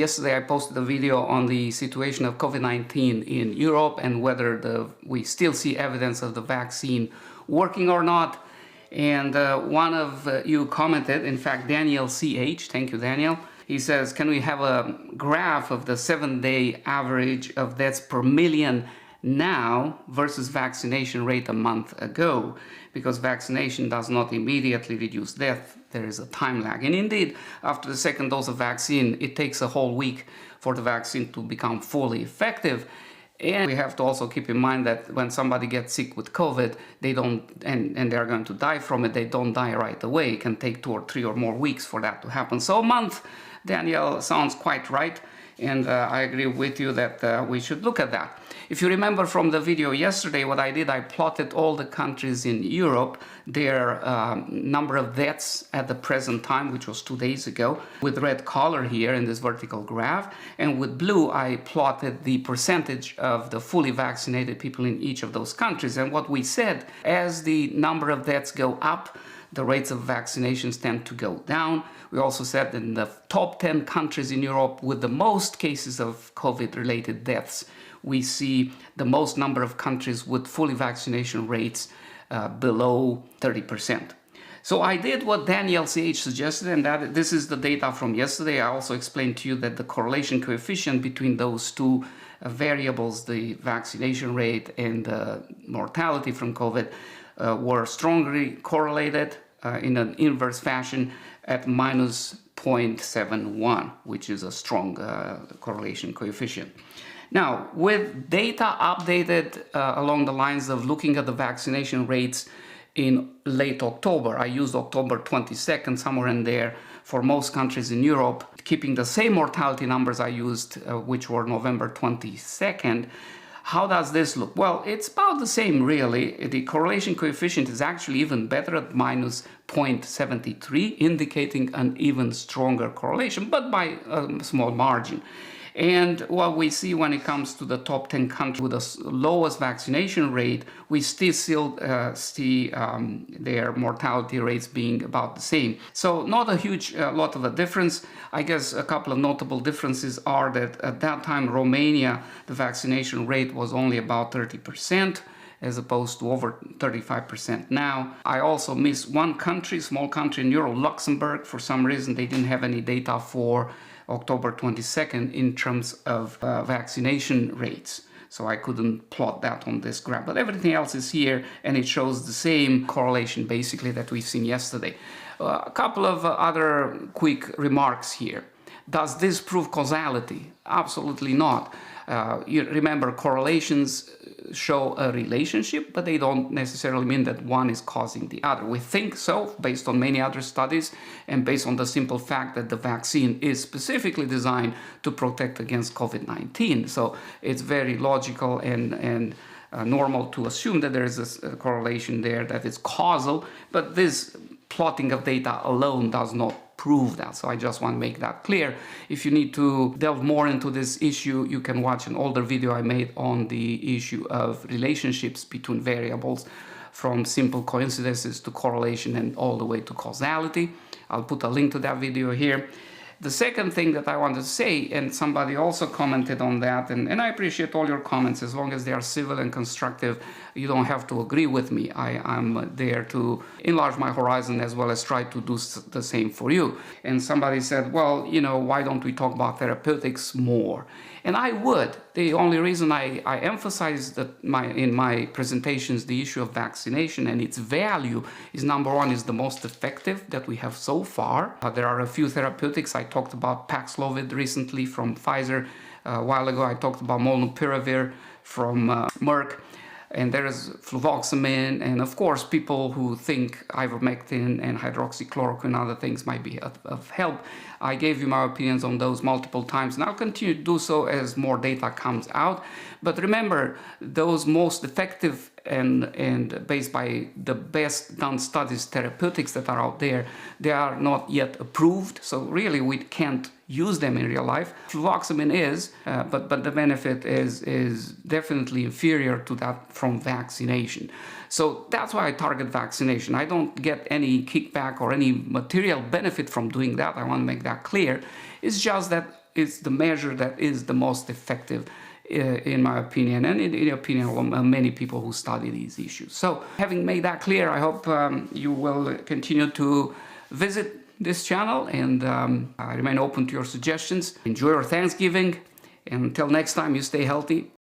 Yesterday I posted a video on the situation of COVID-19 in Europe and whether we still see evidence of the vaccine working or not. And one of you commented, in fact Daniel CH, thank you Daniel, he says, can we have a graph of the 7-day average of deaths per million now versus vaccination rate a month ago? Because vaccination does not immediately reduce death, there is a time lag. And indeed, after the second dose of vaccine, it takes a whole week for the vaccine to become fully effective. And we have to also keep in mind that when somebody gets sick with COVID, they don't, and they're going to die from it, they don't die right away. It can take 2 or 3 or more weeks for that to happen. So a month, Daniel, sounds quite right. And I agree with you that we should look at that. If you remember from the video yesterday, what I did, I plotted all the countries in Europe, their number of deaths at the present time, which was 2 days ago, with red color here in this vertical graph. And with blue, I plotted the percentage of the fully vaccinated people in each of those countries. And what we said, as the number of deaths go up, the rates of vaccinations tend to go down. We also said that in the top 10 countries in Europe with the most cases of COVID-related deaths, we see the most number of countries with fully vaccination rates below 30%. So I did what Daniel CH suggested, and that this is the data from yesterday. I also explained to you that the correlation coefficient between those two variables, the vaccination rate and the mortality from COVID, were strongly correlated in an inverse fashion at minus 0.71, which is a strong correlation coefficient. Now, with data updated along the lines of looking at the vaccination rates in late October, I used October 22nd, somewhere in there, for most countries in Europe, keeping the same mortality numbers I used, which were November 22nd. How does this look? Well, it's about the same, really. The correlation coefficient is actually even better at minus 0.73, indicating an even stronger correlation, but by a small margin. And what we see when it comes to the top 10 countries with the lowest vaccination rate, we still see their mortality rates being about the same. So not a huge lot of a difference. I guess a couple of notable differences are that at that time, Romania, the vaccination rate was only about 30%. As opposed to over 35% now. I also missed one country, small country in Europe, Luxembourg. For some reason, they didn't have any data for October 22nd in terms of vaccination rates. So I couldn't plot that on this graph, but everything else is here and it shows the same correlation basically that we've seen yesterday. A couple of other quick remarks here. Does this prove causality? Absolutely not. You remember, correlations show a relationship, but they don't necessarily mean that one is causing the other. We think so, based on many other studies, and based on the simple fact that the vaccine is specifically designed to protect against COVID-19. So it's very logical and normal to assume that there is a correlation there, that it's causal, but this plotting of data alone does not prove that. So I just want to make that clear. If you need to delve more into this issue, you can watch an older video I made on the issue of relationships between variables, from simple coincidences to correlation and all the way to causality. I'll put a link to that video here. The second thing that I want to say, and somebody also commented on that, and I appreciate all your comments as long as they are civil and constructive. You don't have to agree with me. I'm there to enlarge my horizon as well as try to do the same for you. And somebody said, well, you know, why don't we talk about therapeutics more? And I would. The only reason I emphasize that in my presentations the issue of vaccination and its value is, number one, is the most effective that we have so far. There are a few therapeutics. I talked about Paxlovid recently from Pfizer. A while ago I talked about molnupiravir from Merck. And there is fluvoxamine, and of course people who think ivermectin and hydroxychloroquine and other things might be of help. I gave you my opinions on those multiple times, and I'll continue to do so as more data comes out. But remember, those most effective and based by the best done studies therapeutics that are out there, they are not yet approved, so really we can't use them in real life. Fluvoxamine is, but the benefit is definitely inferior to that from vaccination. So that's why I target vaccination. I don't get any kickback or any material benefit from doing that. I want to make that clear. It's just that is the measure that is the most effective, in my opinion, and in the opinion of many people who study these issues. So, having made that clear, I hope you will continue to visit this channel, and I remain open to your suggestions. Enjoy your Thanksgiving, and until next time, you stay healthy.